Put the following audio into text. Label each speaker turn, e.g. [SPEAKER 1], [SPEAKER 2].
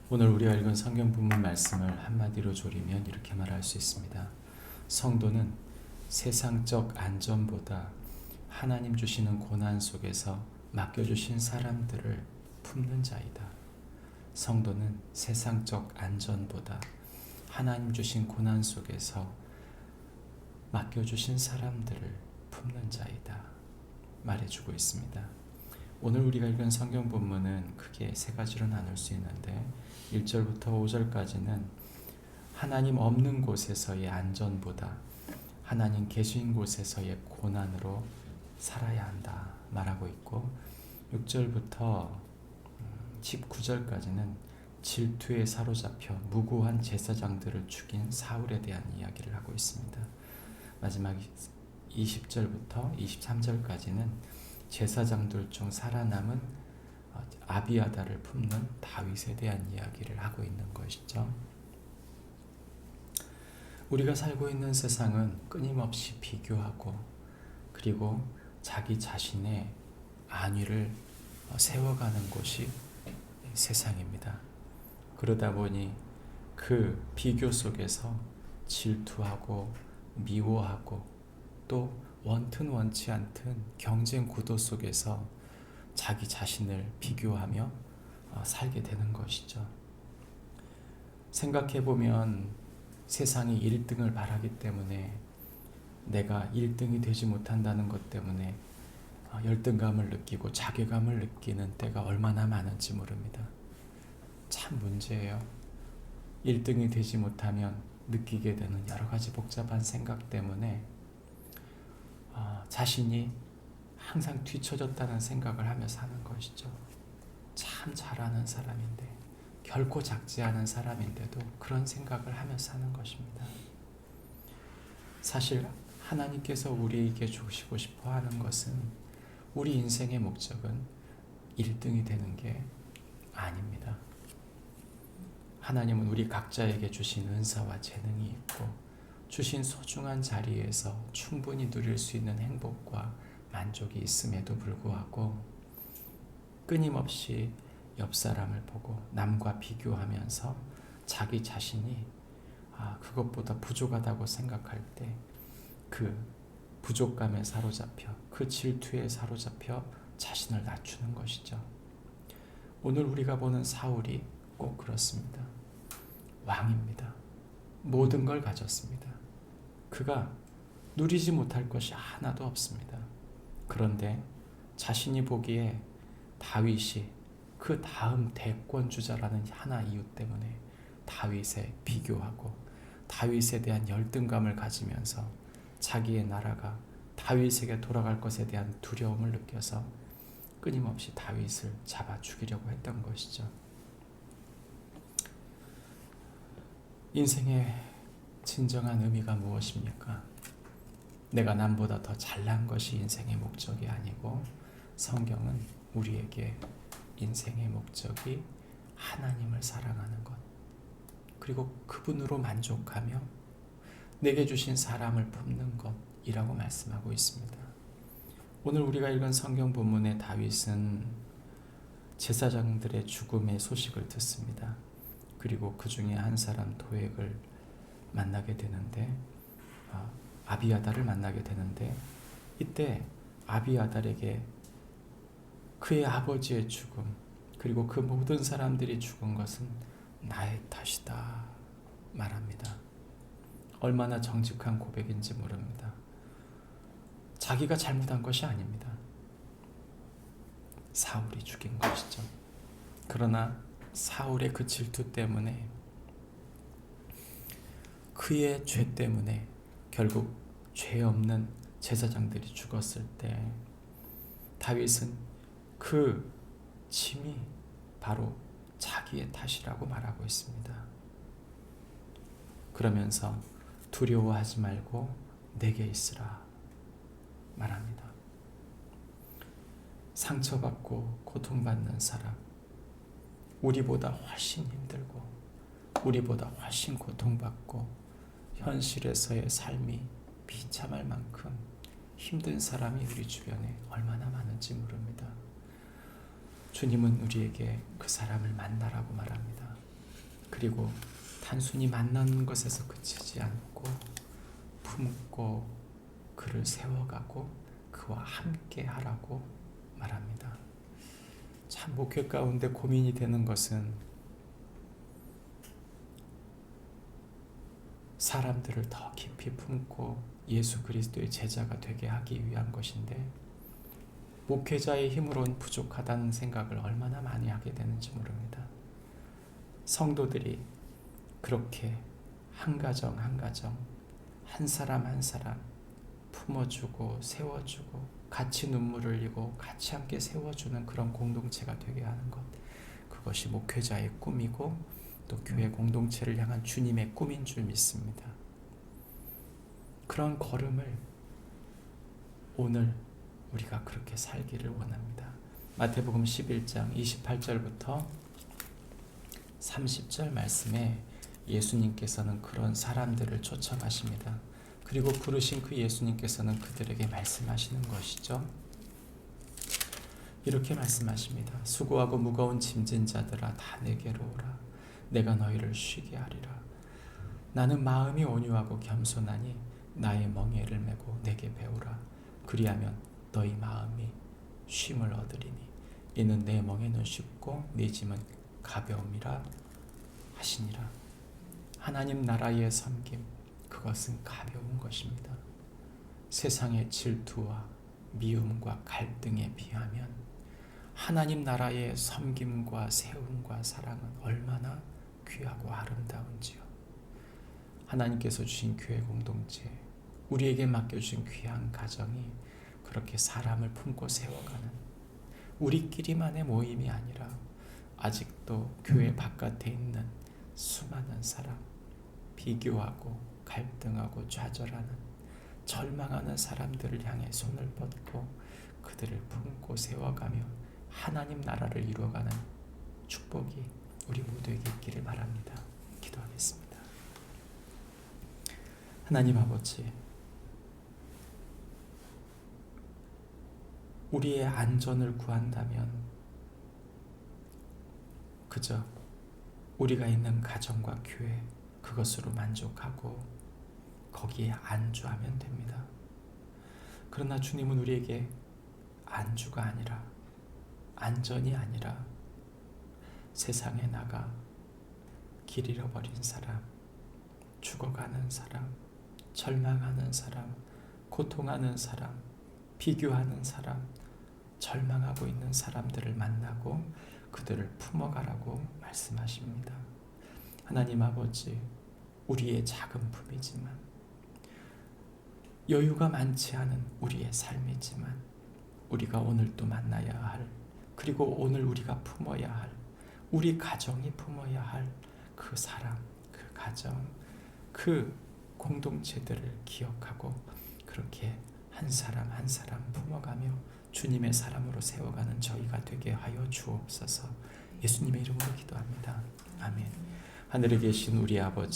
[SPEAKER 1] 오늘 우리가 읽은 성경 본문 말씀을 한마디로 조리면 이렇게 말할 수 있습니다. 성도는 세상적 안전보다 하나님 주시는 고난 속에서 맡겨주신 사람들을 품는 자이다. 성도는 세상적 안전보다 하나님 주신 고난 속에서 맡겨주신 사람들을 품는 자이다. 말해주고 있습니다. 오늘 우리가 읽은 성경 본문은 크게 세 가지로 나눌 수 있는데 1절부터 5절까지는 하나님 없는 곳에서의 안전보다 하나님 계신 곳에서의 고난으로 살아야 한다 말하고 있고 6절부터 19절까지는 질투에 사로잡혀 무고한 제사장들을 죽인 사울에 대한 이야기를 하고 있습니다. 마지막 20절부터 23절까지는 제사장들 중 살아남은 아비아다를 품는 다윗에 대한 이야기를 하고 있는 것이죠. 우리가 살고 있는 세상은 끊임없이 비교하고 그리고 자기 자신의 안위를 세워가는 곳이 세상입니다. 그러다 보니 그 비교 속에서 질투하고 미워하고 또 원튼 원치 않든 경쟁 구도 속에서 자기 자신을 비교하며 살게 되는 것이죠. 생각해보면 세상이 1등을 바라기 때문에 내가 1등이 되지 못한다는 것 때문에 열등감을 느끼고 자괴감을 느끼는 때가 얼마나 많은지 모릅니다. 참 문제예요. 1등이 되지 못하면 느끼게 되는 여러 가지 복잡한 생각 때문에 자신이 항상 뒤처졌다는 생각을 하며 사는 것이죠. 참 잘하는 사람인데 결코 작지 않은 사람인데도 그런 생각을 하며 사는 것입니다. 사실 하나님께서 우리에게 주시고 싶어 하는 것은 우리 인생의 목적은 1등이 되는 게 아닙니다. 하나님은 우리 각자에게 주신 은사와 재능이 있고 주신 소중한 자리에서 충분히 누릴 수 있는 행복과 만족이 있음에도 불구하고 끊임없이 옆 사람을 보고 남과 비교하면서 자기 자신이 그것보다 부족하다고 생각할 때 그 부족감에 사로잡혀 그 질투에 사로잡혀 자신을 낮추는 것이죠. 오늘 우리가 보는 사울이 꼭 그렇습니다. 왕입니다. 모든 걸 가졌습니다. 그가 누리지 못할 것이 하나도 없습니다. 그런데 자신이 보기에 다윗이 그 다음 대권주자라는 하나 이유 때문에 다윗에 비교하고 다윗에 대한 열등감을 가지면서 자기의 나라가 다윗에게 돌아갈 것에 대한 두려움을 느껴서 끊임없이 다윗을 잡아 죽이려고 했던 것이죠. 인생의 진정한 의미가 무엇입니까? 내가 남보다 더 잘난 것이 인생의 목적이 아니고 성경은 우리에게 인생의 목적이 하나님을 사랑하는 것 그리고 그분으로 만족하며 내게 주신 사람을 품는 것이라고 말씀하고 있습니다. 오늘 우리가 읽은 성경 본문의 다윗은 제사장들의 죽음의 소식을 듣습니다. 그리고 그 중에 한 사람 도액을 만나게 되는데 아비아달을 만나게 되는데 이때 아비아달에게 그의 아버지의 죽음 그리고 그 모든 사람들이 죽은 것은 나의 탓이다 말합니다. 얼마나 정직한 고백인지 모릅니다. 자기가 잘못한 것이 아닙니다. 사울이 죽인 것이죠. 그러나 사울의 그 질투 때문에 그의 죄 때문에 결국 죄 없는 제사장들이 죽었을 때 다윗은 그 짐이 바로 자기의 탓이라고 말하고 있습니다. 그러면서 두려워하지 말고 내게 있으라 말합니다. 상처받고 고통받는 사람, 우리보다 훨씬 힘들고 우리보다 훨씬 고통받고 현실에서의 삶이 비참할 만큼 힘든 사람이 우리 주변에 얼마나 많은지 모릅니다. 주님은 우리에게 그 사람을 만나라고 말합니다. 그리고 단순히 만나는 것에서 그치지 않고 품고 그를 세워가고 그와 함께 하라고 말합니다. 참 목회 가운데 고민이 되는 것은 사람들을 더 깊이 품고 예수 그리스도의 제자가 되게 하기 위한 것인데 목회자의 힘으로는 부족하다는 생각을 얼마나 많이 하게 되는지 모릅니다. 성도들이 그렇게 한 가정 한 가정, 한 사람 한 사람 품어주고 세워주고 같이 눈물을 흘리고 같이 함께 세워주는 그런 공동체가 되게 하는 것, 그것이 목회자의 꿈이고 또 교회 공동체를 향한 주님의 꿈인 줄 믿습니다. 그런 걸음을 오늘 우리가 그렇게 살기를 원합니다. 마태복음 11장 28절부터 30절 말씀에 예수님께서는 그런 사람들을 초청하십니다. 그리고 부르신 그 예수님께서는 그들에게 말씀하시는 것이죠. 이렇게 말씀하십니다. 수고하고 무거운 짐진 자들아 다 내게로 오라. 내가 너희를 쉬게 하리라. 나는 마음이 온유하고 겸손하니 나의 멍에를 메고 내게 배우라. 그리하면 너희 마음이 쉼을 얻으리니 이는 내 멍에는 쉽고 내 짐은 가벼움이라 하시니라. 하나님 나라의 섬김, 그것은 가벼운 것입니다. 세상의 질투와 미움과 갈등에 비하면 하나님 나라의 섬김과 세움과 사랑은 얼마나 귀하고 아름다운지요. 하나님께서 주신 교회 공동체, 우리에게 맡겨주신 귀한 가정이 그렇게 사람을 품고 세워가는 우리끼리만의 모임이 아니라 아직도 교회 바깥에 있는 수많은 사람, 비교하고 갈등하고 좌절하는 절망하는 사람들을 향해 손을 뻗고 그들을 품고 세워가며 하나님 나라를 이루어가는 축복이 우리 모두에게 있기를 바랍니다. 기도하겠습니다. 하나님 아버지, 우리의 안전을 구한다면 그저 우리가 있는 가정과 교회, 그것으로 만족하고 거기에 안주하면 됩니다. 그러나 주님은 우리에게 안주가 아니라, 안전이 아니라 세상에 나가 길 잃어버린 사람, 죽어가는 사람, 절망하는 사람, 고통하는 사람, 비교하는 사람, 절망하고 있는 사람들을 만나고 그들을 품어가라고 말씀하십니다. 하나님 아버지, 우리의 작은 품이지만, 여유가 많지 않은 우리의 삶이지만, 우리가 오늘 또 만나야 할, 그리고 오늘 우리가 품어야 할, 우리 가정이 품어야 할 그 사람, 그 가정, 그 공동체들을 기억하고 그렇게 한 사람 한 사람 품어가며 주님의 사람으로 세워가는 저희가 되게 하여 주옵소서. 예수님의 이름으로 기도합니다. 아멘. 하늘에 계신 우리 아버지,